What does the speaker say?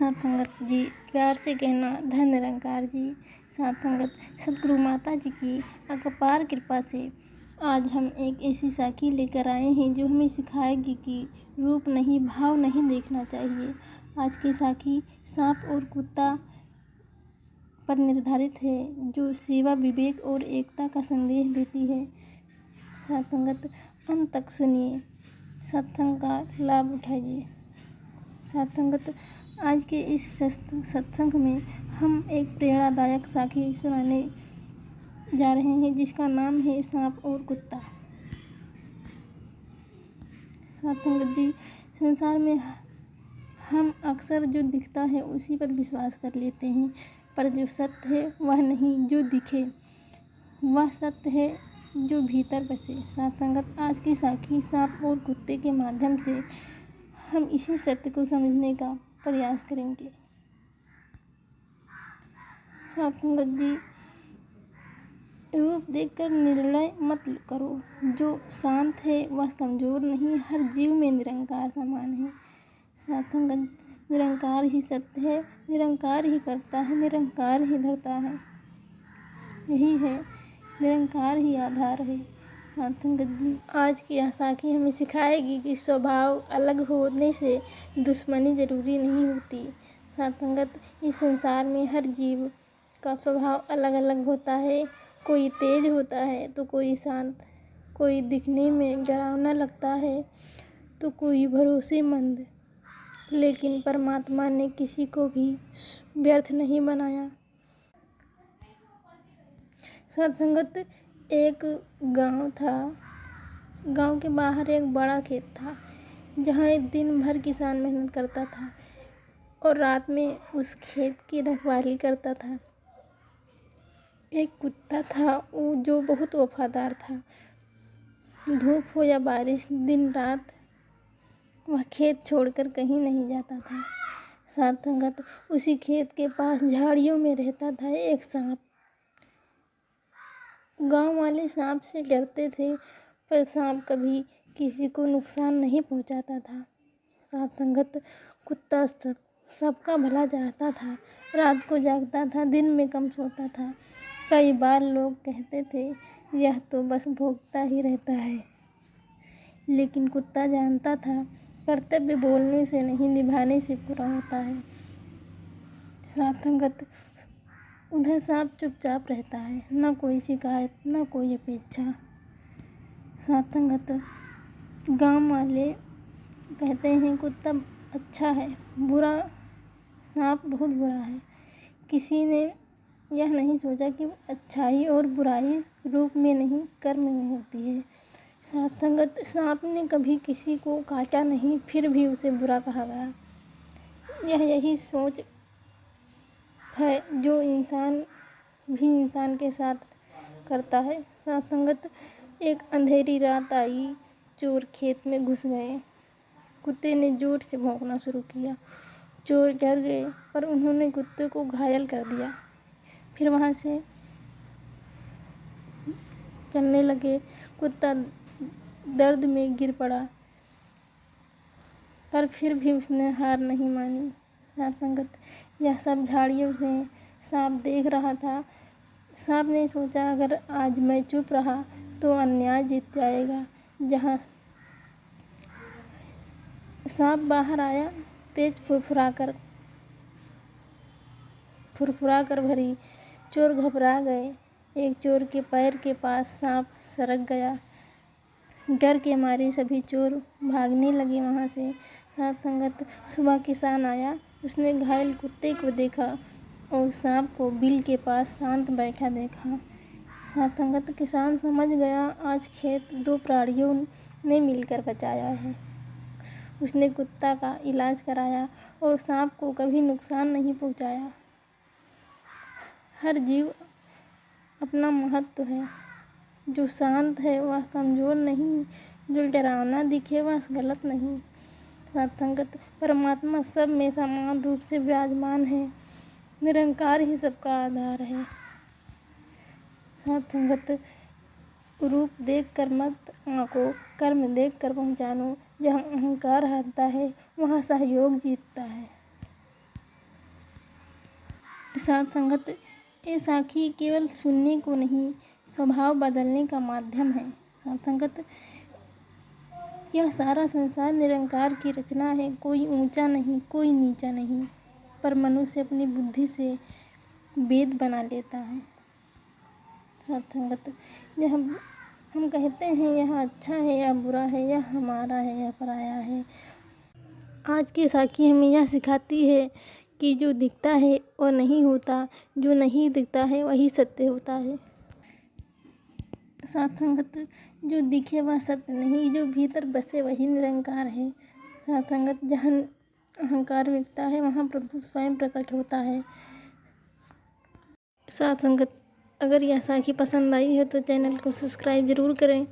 साथ संगत जी, प्यार से कहना धन निरंकार जी। साथ संगत, सतगुरु माता जी की अपार कृपा से आज हम एक ऐसी साखी लेकर आए हैं जो हमें सिखाएगी कि रूप नहीं, भाव नहीं देखना चाहिए। आज की साखी सांप और कुत्ता पर निर्धारित है, जो सेवा, विवेक और एकता का संदेश देती है। साथ संगत, अंत तक सुनिए, सत्संग का लाभ उठाइए। साथ संगत, आज के इस सत्संग में हम एक प्रेरणादायक साखी सुनाने जा रहे हैं, जिसका नाम है सांप और कुत्ता। साथ संगत जी, संसार में हम अक्सर जो दिखता है उसी पर विश्वास कर लेते हैं, पर जो सत्य है वह नहीं, जो दिखे वह सत्य है जो भीतर बसे। साथ संगत, आज की साखी सांप और कुत्ते के माध्यम से हम इसी सत्य को समझने का प्रयास करेंगे। साथ संगत जी, रूप देखकर निर्णय मत करो, जो शांत है वह कमजोर नहीं, हर जीव में निरंकार समान है। साथ संगत, निरंकार ही सत्य है, निरंकार ही करता है, निरंकार ही धरता है, यही है, निरंकार ही आधार है। साथ संगत जी, आज की यह साखी हमें सिखाएगी कि स्वभाव अलग होने से दुश्मनी जरूरी नहीं होती। साथ संगत, इस संसार में हर जीव का स्वभाव अलग अलग होता है। कोई तेज होता है तो कोई शांत, कोई दिखने में डरावना लगता है तो कोई भरोसेमंद, लेकिन परमात्मा ने किसी को भी व्यर्थ नहीं बनाया। साथ संगत, एक गांव था। गांव के बाहर एक बड़ा खेत था, जहां एक दिन भर किसान मेहनत करता था और रात में उस खेत की रखवाली करता था। एक कुत्ता था जो बहुत वफादार था। धूप हो या बारिश, दिन रात वह खेत छोड़कर कहीं नहीं जाता था। साथ संगत, उसी खेत के पास झाड़ियों में रहता था एक सांप। गांव वाले सांप से डरते थे, पर सांप कभी किसी को नुकसान नहीं पहुंचाता था। साथ संगत, कुत्ता सबका भला चाहता था, रात को जागता था, दिन में कम सोता था। कई बार लोग कहते थे यह तो बस भौंकता ही रहता है, लेकिन कुत्ता जानता था कर्तव्य बोलने से नहीं, निभाने से पूरा होता है। साथ संगत, उधर सांप चुपचाप रहता है, न कोई शिकायत, न कोई अपेक्षा। साथ संगत, गांव वाले कहते हैं कुत्ता अच्छा है, बुरा सांप बहुत बुरा है। किसी ने यह नहीं सोचा कि अच्छाई और बुराई रूप में नहीं, कर्म में होती है। साथ संगत, सांप ने कभी किसी को काटा नहीं, फिर भी उसे बुरा कहा गया। यही सोच है जो इंसान भी इंसान के साथ करता है। साथ संगत, एक अंधेरी रात आई, चोर खेत में घुस गए। कुत्ते ने जोर से भौंकना शुरू किया। चोर डर गए, पर उन्होंने कुत्ते को घायल कर दिया। फिर वहाँ से चलने लगे। कुत्ता दर्द में गिर पड़ा, पर फिर भी उसने हार नहीं मानी। साथ संगत, यह सब झाड़ियों में सांप देख रहा था। सांप ने सोचा अगर आज मैं चुप रहा तो अन्याय जीत जाएगा। जहाँ सांप बाहर आया, तेज फुरफुरा कर भरी। चोर घबरा गए। एक चोर के पैर के पास सांप सरक गया। डर के मारे सभी चोर भागने लगे वहाँ से। साथ संगत, सुबह किसान आया। उसने घायल कुत्ते को देखा और सांप को बिल के पास शांत बैठा देखा। साथ संगत, किसान समझ गया आज खेत दो प्राणियों ने मिलकर बचाया है। उसने कुत्ता का इलाज कराया और सांप को कभी नुकसान नहीं पहुंचाया। हर जीव अपना महत्व है। जो शांत है वह कमजोर नहीं, जो डरावना दिखे वह गलत नहीं। साथ संगत, परमात्मा सब में समान रूप से विराजमान है, निरंकार ही सबका आधार है। साथ संगत, रूप देख कर मत आंको, कर्म देख कर पहचानो। जहाँ अहंकार हारता है वहाँ सहयोग जीतता है। साथ संगत, ये साखी केवल सुनने को नहीं, स्वभाव बदलने का माध्यम है। साथ संगत, यह सारा संसार निरंकार की रचना है। कोई ऊंचा नहीं, कोई नीचा नहीं, पर मनुष्य अपनी बुद्धि से भेद बना लेता है। साथ संगत, जब हम कहते हैं यह अच्छा है, यह बुरा है, यह हमारा है, यह पराया है, आज की साखी हमें यह सिखाती है कि जो दिखता है वो नहीं होता, जो नहीं दिखता है वही सत्य होता है। साथ संगत, जो दिखे वह सत्य नहीं, जो भीतर बसे वही निरंकार है। साथ संगत, जहाँ अहंकार मिटता है वहाँ प्रभु स्वयं प्रकट होता है। साथ संगत, अगर यह साखी पसंद आई है तो चैनल को सब्सक्राइब ज़रूर करें